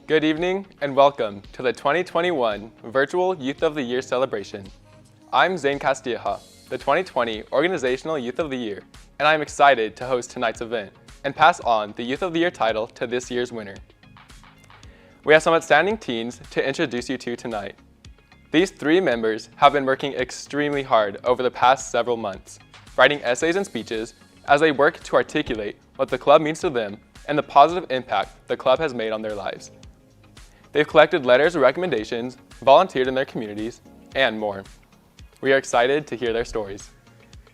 Good evening and welcome to the 2021 Virtual Youth of the Year celebration. I'm Zane Castilleja, the 2020 Organizational Youth of the Year, and I'm excited to host tonight's event and pass on the Youth of the Year title to this year's winner. We have some outstanding teens to introduce you to tonight. These three members have been working extremely hard over the past several months, writing essays and speeches as they work to articulate what the club means to them and the positive impact the club has made on their lives. They've collected letters of recommendations, volunteered in their communities, and more. We are excited to hear their stories.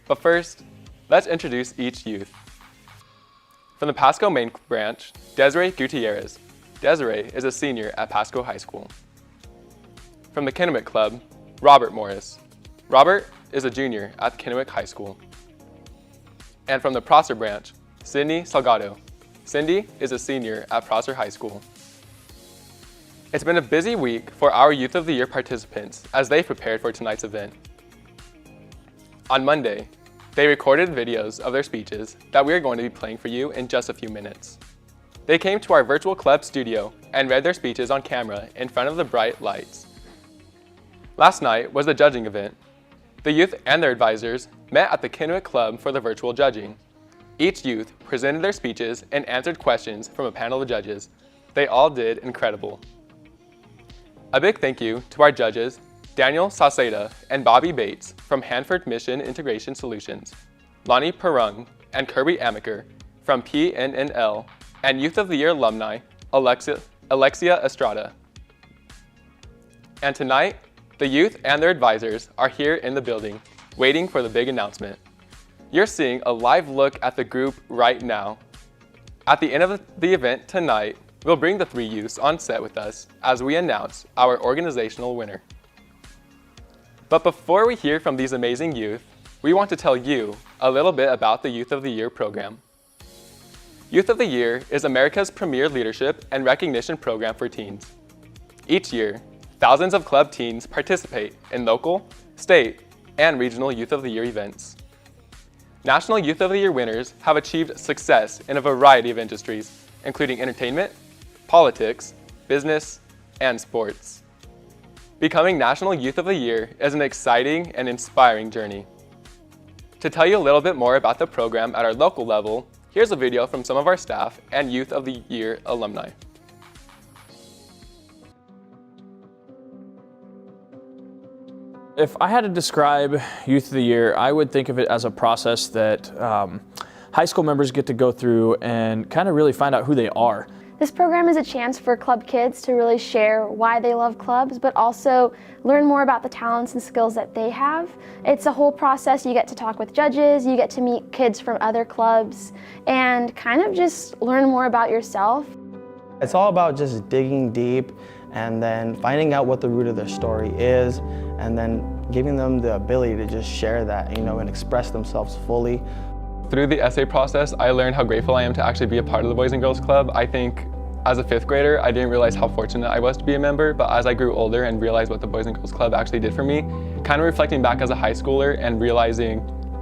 But first, let's introduce each youth. From the Pasco main branch, Desiree Gutierrez. Desiree is a senior at Pasco High School. From the Kennewick Club, Robert Morris. Robert is a junior at Kennewick High School. And from the Prosser branch, Cindy Salgado. Cindy is a senior at Prosser High School. It's been a busy week for our Youth of the Year participants as they prepared for tonight's event. On Monday, they recorded videos of their speeches that we are going to be playing for you in just a few minutes. They came to our virtual club studio and read their speeches on camera in front of the bright lights. Last night was the judging event. The youth and their advisors met at the Kennewick Club for the virtual judging. Each youth presented their speeches and answered questions from a panel of judges. They all did incredible. A big thank you to our judges, Daniel Sauceda and Bobby Bates from Hanford Mission Integration Solutions, Lonnie Perung and Kirby Amaker from PNNL, and Youth of the Year alumni, Alexia Estrada. And tonight, the youth and their advisors are here in the building, waiting for the big announcement. You're seeing a live look at the group right now. At the end of the event tonight, we'll bring the three youths on set with us as we announce our organizational winner. But before we hear from these amazing youth, we want to tell you a little bit about the Youth of the Year program. Youth of the Year is America's premier leadership and recognition program for teens. Each year, thousands of club teens participate in local, state, and regional Youth of the Year events. National Youth of the Year winners have achieved success in a variety of industries, including entertainment, politics, business, and sports. Becoming National Youth of the Year is an exciting and inspiring journey. To tell you a little bit more about the program at our local level, here's a video from some of our staff and Youth of the Year alumni. If I had to describe Youth of the Year, I would think of it as a process that high school members get to go through and kind of really find out who they are. This program is a chance for club kids to really share why they love clubs, but also learn more about the talents and skills that they have. It's a whole process. You get to talk with judges, you get to meet kids from other clubs, and kind of just learn more about yourself. It's all about just digging deep and then finding out what the root of their story is, and then giving them the ability to just share that, and express themselves fully. Through the essay process, I learned how grateful I am to actually be a part of the Boys and Girls Club. I think as a fifth grader, I didn't realize how fortunate I was to be a member, but as I grew older and realized what the Boys and Girls Club actually did for me, kind of reflecting back as a high schooler and realizing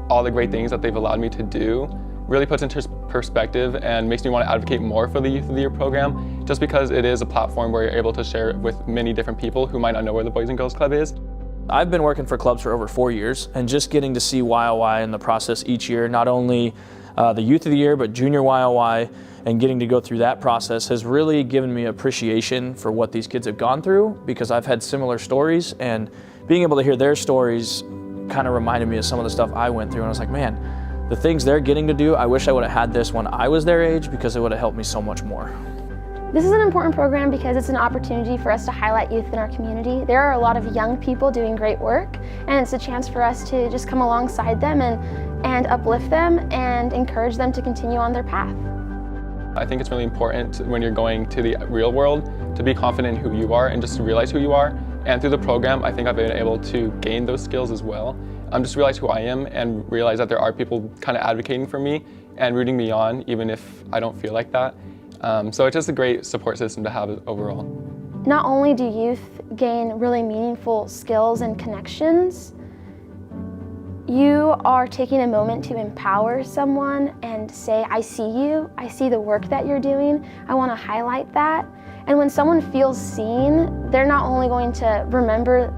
all the great things that they've allowed me to do, really puts into perspective and makes me want to advocate more for the Youth of the Year program, just because it is a platform where you're able to share it with many different people who might not know where the Boys and Girls Club is. I've been working for clubs for over 4 years, and just getting to see YOY in the process each year, not only the Youth of the Year, but Junior YOY, and getting to go through that process has really given me appreciation for what these kids have gone through, because I've had similar stories, and being able to hear their stories kind of reminded me of some of the stuff I went through, and I was like, man, the things they're getting to do, I wish I would have had this when I was their age, because it would have helped me so much more. This is an important program because it's an opportunity for us to highlight youth in our community. There are a lot of young people doing great work, and it's a chance for us to just come alongside them and uplift them and encourage them to continue on their path. I think it's really important when you're going to the real world to be confident in who you are and just to realize who you are. And through the program, I think I've been able to gain those skills as well. Just realize who I am and realize that there are people kind of advocating for me and rooting me on, even if I don't feel like that. So it's just a great support system to have overall. Not only do youth gain really meaningful skills and connections, you are taking a moment to empower someone and say, I see you, I see the work that you're doing, I want to highlight that. And when someone feels seen, they're not only going to remember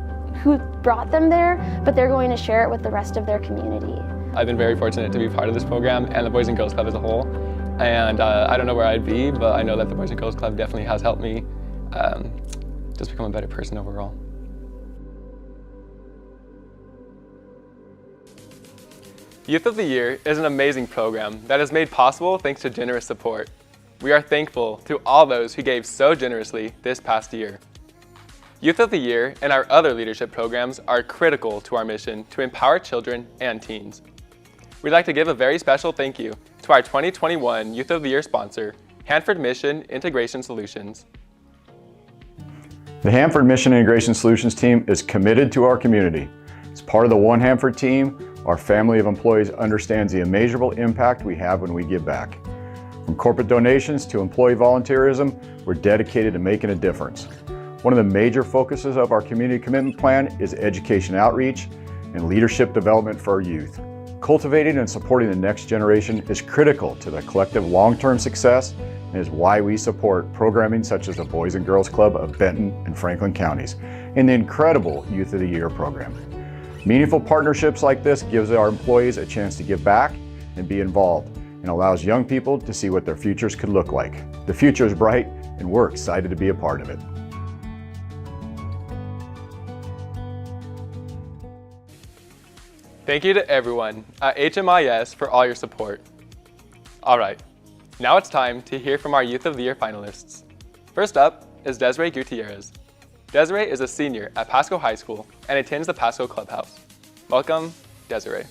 who brought them there, but they're going to share it with the rest of their community. I've been very fortunate to be part of this program and the Boys and Girls Club as a whole. And I don't know where I'd be, but I know that the Boys and Girls Club definitely has helped me just become a better person overall. Youth of the Year is an amazing program that is made possible thanks to generous support. We are thankful to all those who gave so generously this past year. Youth of the Year and our other leadership programs are critical to our mission to empower children and teens. We'd like to give a very special thank you to our 2021 Youth of the Year sponsor, Hanford Mission Integration Solutions. The Hanford Mission Integration Solutions team is committed to our community. As part of the One Hanford team, our family of employees understands the immeasurable impact we have when we give back. From corporate donations to employee volunteerism, we're dedicated to making a difference. One of the major focuses of our community commitment plan is education outreach and leadership development for our youth. Cultivating and supporting the next generation is critical to the collective long-term success and is why we support programming such as the Boys and Girls Club of Benton and Franklin counties and the incredible Youth of the Year program. Meaningful partnerships like this gives our employees a chance to give back and be involved, and allows young people to see what their futures could look like. The future is bright, and we're excited to be a part of it. Thank you to everyone at HMIS for all your support. All right, now it's time to hear from our Youth of the Year finalists. First up is Desiree Gutierrez. Desiree is a senior at Pasco High School and attends the Pasco Clubhouse. Welcome, Desiree.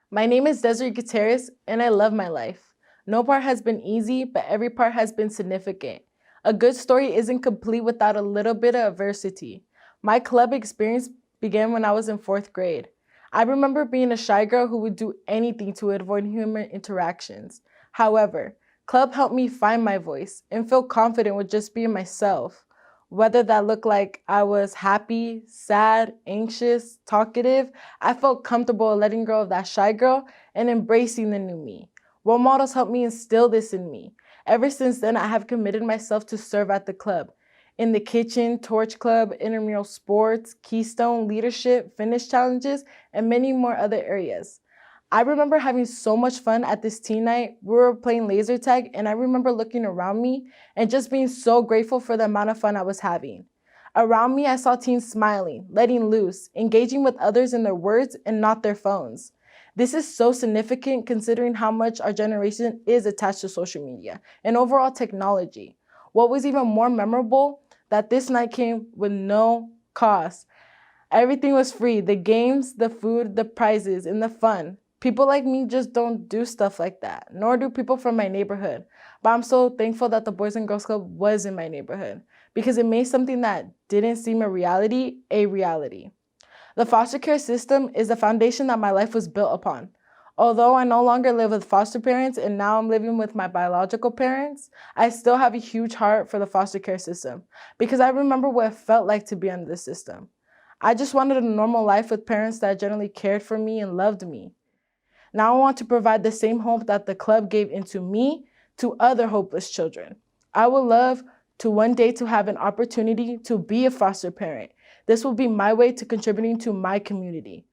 My name is Desiree Gutierrez, and I love my life. No part has been easy, but every part has been significant. A good story isn't complete without a little bit of adversity. My club experience began when I was in 4th grade. I remember being a shy girl who would do anything to avoid human interactions. However, club helped me find my voice and feel confident with just being myself. Whether that looked like I was happy, sad, anxious, talkative, I felt comfortable letting go of that shy girl and embracing the new me. Role models helped me instill this in me. Ever since then, I have committed myself to serve at the club. In the kitchen, torch club, intramural sports, keystone, leadership, finish challenges, and many more other areas. I remember having so much fun at this teen night. We were playing laser tag, and I remember looking around me and just being so grateful for the amount of fun I was having. Around me, I saw teens smiling, letting loose, engaging with others in their words and not their phones. This is so significant considering how much our generation is attached to social media and overall technology. What was even more memorable, that this night came with no cost. Everything was free, the games, the food, the prizes, and the fun. People like me just don't do stuff like that, nor do people from my neighborhood. But I'm so thankful that the Boys and Girls Club was in my neighborhood because it made something that didn't seem a reality. The foster care system is the foundation that my life was built upon. Although I no longer live with foster parents and now I'm living with my biological parents, I still have a huge heart for the foster care system because I remember what it felt like to be under the system. I just wanted a normal life with parents that generally cared for me and loved me. Now I want to provide the same hope that the club gave into me to other hopeless children. I would love to one day to have an opportunity to be a foster parent. This will be my way to contributing to my community.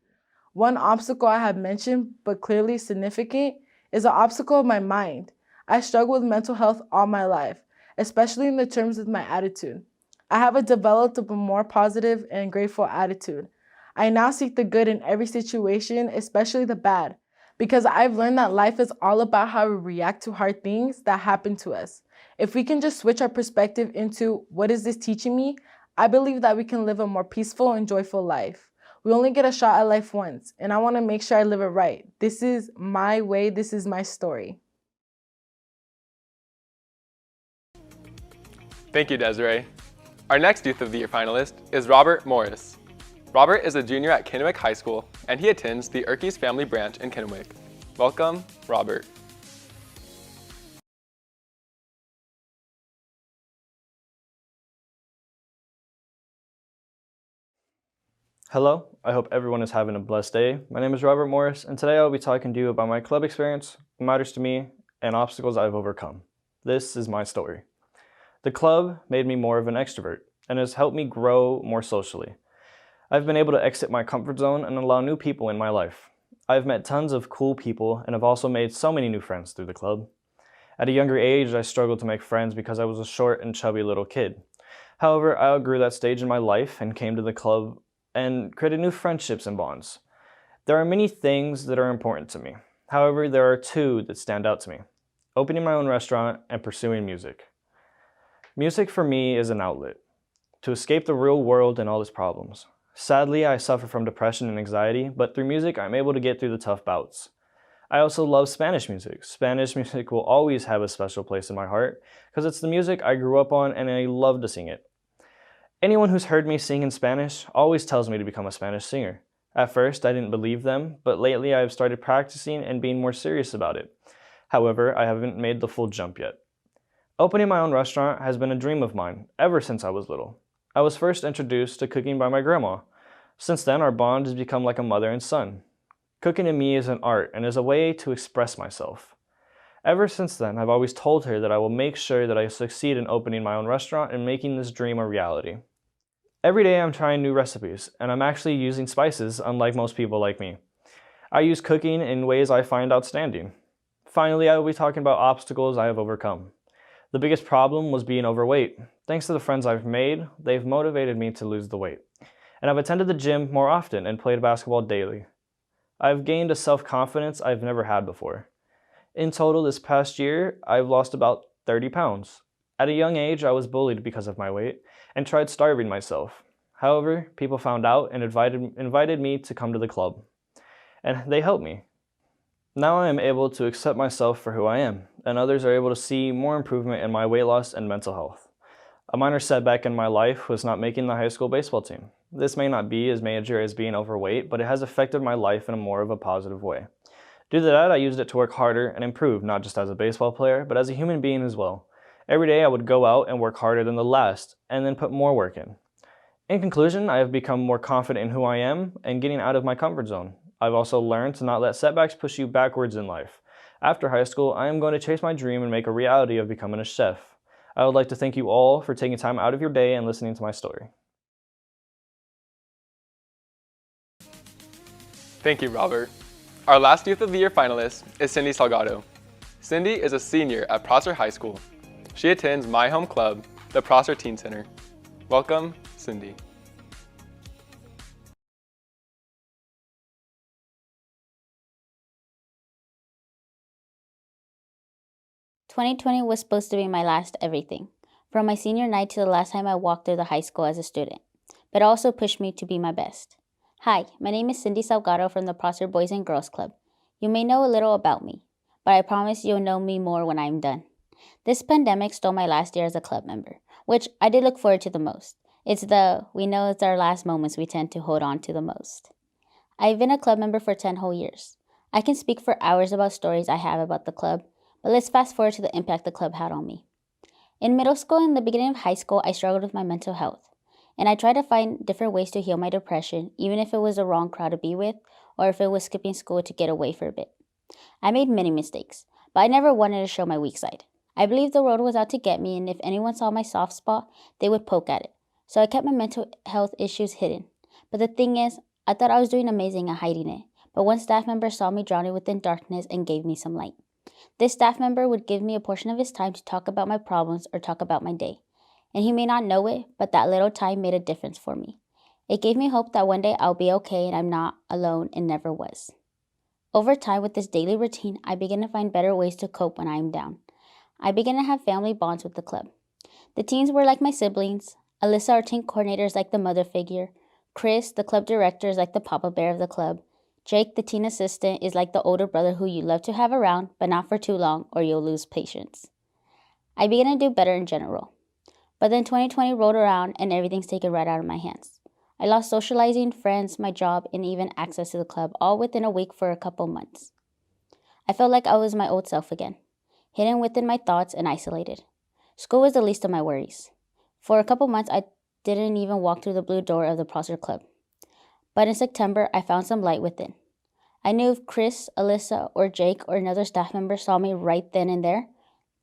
One obstacle I have mentioned, but clearly significant, is the obstacle of my mind. I struggle with mental health all my life, especially in the terms of my attitude. I have developed a more positive and grateful attitude. I now seek the good in every situation, especially the bad, because I've learned that life is all about how we react to hard things that happen to us. If we can just switch our perspective into, what is this teaching me? I believe that we can live a more peaceful and joyful life. We only get a shot at life once, and I want to make sure I live it right. This is my way, this is my story. Thank you, Desiree. Our next Youth of the Year finalist is Robert Morris. Robert is a junior at Kennewick High School, and he attends the Erkes Family Branch in Kennewick. Welcome, Robert. Hello, I hope everyone is having a blessed day. My name is Robert Morris, and today I'll be talking to you about my club experience, what matters to me, and obstacles I've overcome. This is my story. The club made me more of an extrovert and has helped me grow more socially. I've been able to exit my comfort zone and allow new people in my life. I've met tons of cool people and have also made so many new friends through the club. At a younger age, I struggled to make friends because I was a short and chubby little kid. However, I outgrew that stage in my life and came to the club and created new friendships and bonds. There are many things that are important to me. However, there are two that stand out to me: opening my own restaurant and pursuing music. Music for me is an outlet to escape the real world and all its problems. Sadly, I suffer from depression and anxiety, but through music, I'm able to get through the tough bouts. I also love Spanish music. Spanish music will always have a special place in my heart because it's the music I grew up on and I love to sing it. Anyone who's heard me sing in Spanish always tells me to become a Spanish singer. At first, I didn't believe them, but lately I've started practicing and being more serious about it. However, I haven't made the full jump yet. Opening my own restaurant has been a dream of mine ever since I was little. I was first introduced to cooking by my grandma. Since then, our bond has become like a mother and son. Cooking to me is an art and is a way to express myself. Ever since then, I've always told her that I will make sure that I succeed in opening my own restaurant and making this dream a reality. Every day I'm trying new recipes, and I'm actually using spices unlike most people like me. I use cooking in ways I find outstanding. Finally, I will be talking about obstacles I have overcome. The biggest problem was being overweight. Thanks to the friends I've made, they've motivated me to lose the weight. And I've attended the gym more often and played basketball daily. I've gained a self-confidence I've never had before. In total, this past year, I've lost about 30 pounds. At a young age, I was bullied because of my weight and tried starving myself. However, people found out and invited me to come to the club, and they helped me. Now I am able to accept myself for who I am, and others are able to see more improvement in my weight loss and mental health. A minor setback in my life was not making the high school baseball team. This may not be as major as being overweight, but it has affected my life in a more of a positive way. Due to that, I used it to work harder and improve, not just as a baseball player, but as a human being as well. Every day I would go out and work harder than the last, and then put more work in. In conclusion, I have become more confident in who I am and getting out of my comfort zone. I've also learned to not let setbacks push you backwards in life. After high school, I am going to chase my dream and make a reality of becoming a chef. I would like to thank you all for taking time out of your day and listening to my story. Thank you, Robert. Our last Youth of the Year finalist is Cindy Salgado. Cindy is a senior at Prosser High School. She attends my home club, the Prosser Teen Center. Welcome, Cindy. "2020 was supposed to be my last everything, from my senior night to the last time I walked through the high school as a student, but it also pushed me to be my best. Hi, my name is Cindy Salgado from the Prosser Boys and Girls Club. You may know a little about me, but I promise you'll know me more when I'm done. This pandemic stole my last year as a club member, which I did look forward to the most. We know it's our last moments we tend to hold on to the most. I've been a club member for 10 whole years. I can speak for hours about stories I have about the club, but let's fast forward to the impact the club had on me. In middle school and the beginning of high school, I struggled with my mental health, and I tried to find different ways to heal my depression, even if it was the wrong crowd to be with, or if it was skipping school to get away for a bit. I made many mistakes, but I never wanted to show my weak side. I believed the world was out to get me, and if anyone saw my soft spot, they would poke at it. So I kept my mental health issues hidden. But the thing is, I thought I was doing amazing at hiding it, but one staff member saw me drowning within darkness and gave me some light. This staff member would give me a portion of his time to talk about my problems or talk about my day. And he may not know it, but that little time made a difference for me. It gave me hope that one day I'll be okay and I'm not alone and never was. Over time, with this daily routine, I began to find better ways to cope when I am down. I began to have family bonds with the club. The teens were like my siblings. Alyssa, our team coordinator, is like the mother figure. Chris, the club director, is like the papa bear of the club. Jake, the teen assistant, is like the older brother who you love to have around, but not for too long or you'll lose patience. I began to do better in general. But then 2020 rolled around and everything's taken right out of my hands. I lost socializing, friends, my job, and even access to the club, all within a week for a couple months. I felt like I was my old self again, hidden within my thoughts and isolated. School was the least of my worries. For a couple months, I didn't even walk through the blue door of the Prosser Club. but in September, I found some light within. I knew if Chris, Alyssa, or Jake or another staff member saw me right then and there,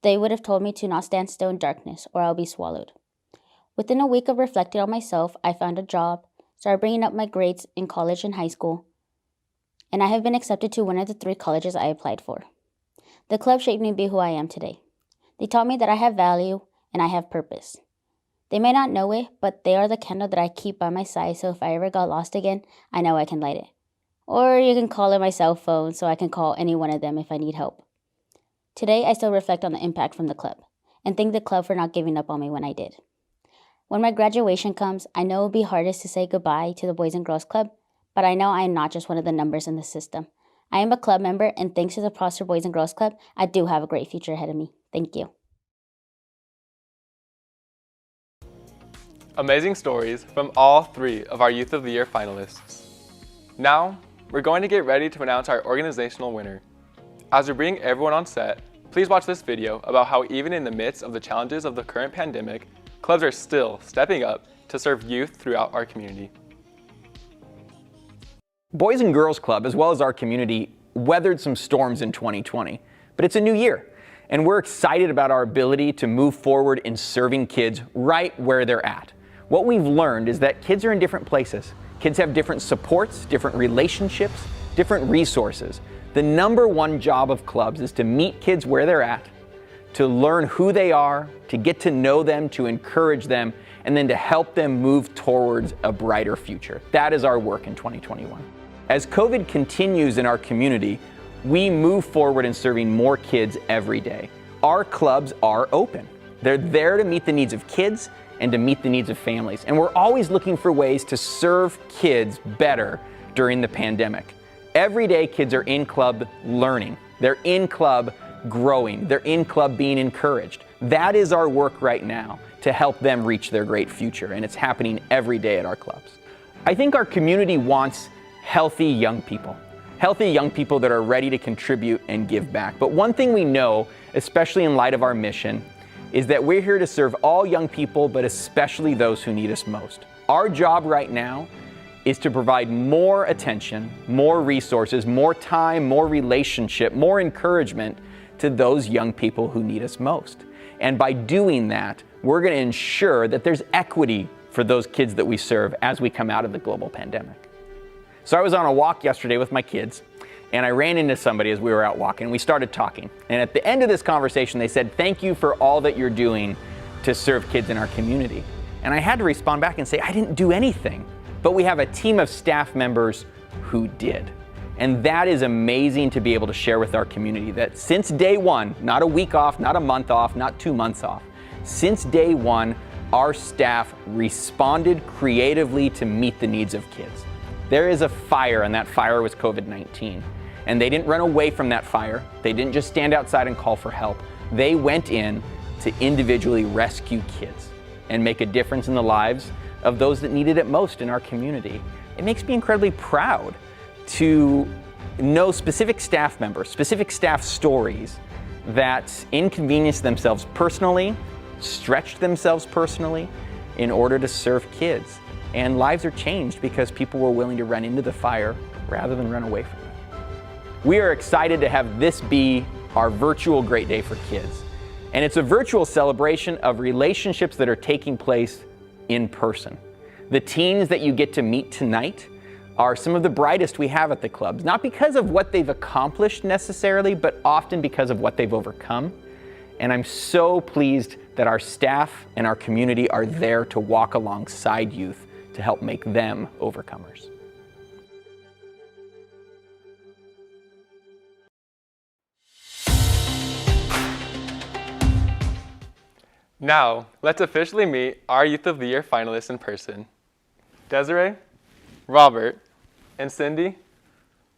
they would have told me to not stand still in darkness or I'll be swallowed. Within a week of reflecting on myself, I found a job, started bringing up my grades in college and high school, and I have been accepted to one of the 3 colleges I applied for. The club shaped me to be who I am today. They taught me that I have value and I have purpose. They may not know it, but they are the candle that I keep by my side, so if I ever got lost again, I know I can light it. Or you can call it my cell phone so I can call any one of them if I need help. Today, I still reflect on the impact from the club and thank the club for not giving up on me when I did. When my graduation comes, I know it will be hardest to say goodbye to the Boys and Girls Club, but I know I am not just one of the numbers in the system. I am a club member, and thanks to the Prosper Boys and Girls Club, I do have a great future ahead of me. Thank you. Amazing stories from all 3 of our Youth of the Year finalists. Now, we're going to get ready to announce our organizational winner. As we bring everyone on set, please watch this video about how even in the midst of the challenges of the current pandemic, clubs are still stepping up to serve youth throughout our community. Boys and Girls Club, as well as our community, weathered some storms in 2020, but it's a new year, and we're excited about our ability to move forward in serving kids right where they're at. What we've learned is that kids are in different places. Kids have different supports, different relationships, different resources. The #1 job of clubs is to meet kids where they're at, to learn who they are, to get to know them, to encourage them, and then to help them move towards a brighter future. That is our work in 2021. As COVID continues in our community, we move forward in serving more kids every day. Our clubs are open. They're there to meet the needs of kids and to meet the needs of families. And we're always looking for ways to serve kids better during the pandemic. Every day, kids are in club learning. They're in club growing. They're in club being encouraged. That is our work right now to help them reach their great future, and it's happening every day at our clubs. I think our community wants healthy young people that are ready to contribute and give back. But one thing we know, especially in light of our mission, is that we're here to serve all young people, but especially those who need us most. Our job right now is to provide more attention, more resources, more time, more relationship, more encouragement to those young people who need us most. And by doing that, we're going to ensure that there's equity for those kids that we serve as we come out of the global pandemic. So I was on a walk yesterday with my kids, and I ran into somebody as we were out walking. We started talking. And at the end of this conversation, they said, "Thank you for all that you're doing to serve kids in our community." And I had to respond back and say, I didn't do anything. But we have a team of staff members who did. And that is amazing to be able to share with our community that since day one, not a week off, not a month off, not 2 months off, since day one, our staff responded creatively to meet the needs of kids. There is a fire, and that fire was COVID-19. And they didn't run away from that fire. They didn't just stand outside and call for help. They went in to individually rescue kids and make a difference in the lives of those that needed it most in our community. It makes me incredibly proud to know specific staff members, specific staff stories that inconvenienced themselves personally, stretched themselves personally in order to serve kids. And lives are changed because people were willing to run into the fire rather than run away from it. We are excited to have this be our virtual Great Day for Kids. And it's a virtual celebration of relationships that are taking place in person. The teens that you get to meet tonight are some of the brightest we have at the clubs, not because of what they've accomplished necessarily, but often because of what they've overcome. And I'm so pleased that our staff and our community are there to walk alongside youth to help make them overcomers. Now, let's officially meet our Youth of the Year finalists in person. Desiree, Robert, and Cindy,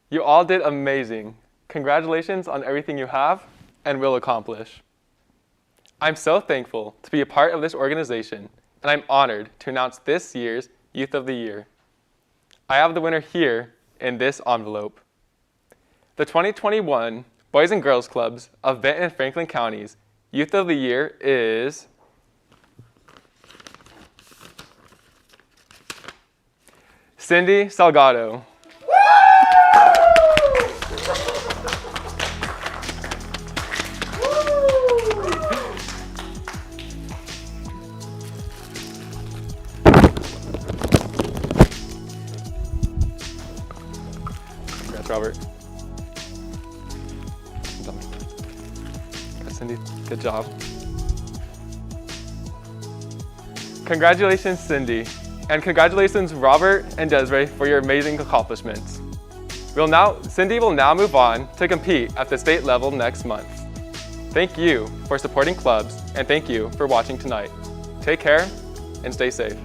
you all did amazing. Congratulations on everything you have and will accomplish. I'm so thankful to be a part of this organization, and I'm honored to announce this year's Youth of the Year. I have the winner here in this envelope. The 2021 Boys and Girls Clubs of Benton and Franklin Counties Youth of the Year is Cindy Salgado. Congrats, Robert. Congrats, Cindy. Good job. Congratulations, Cindy. And congratulations, Robert and Desiree, for your amazing accomplishments. Cindy will now move on to compete at the state level next month. Thank you for supporting clubs, and thank you for watching tonight. Take care and stay safe.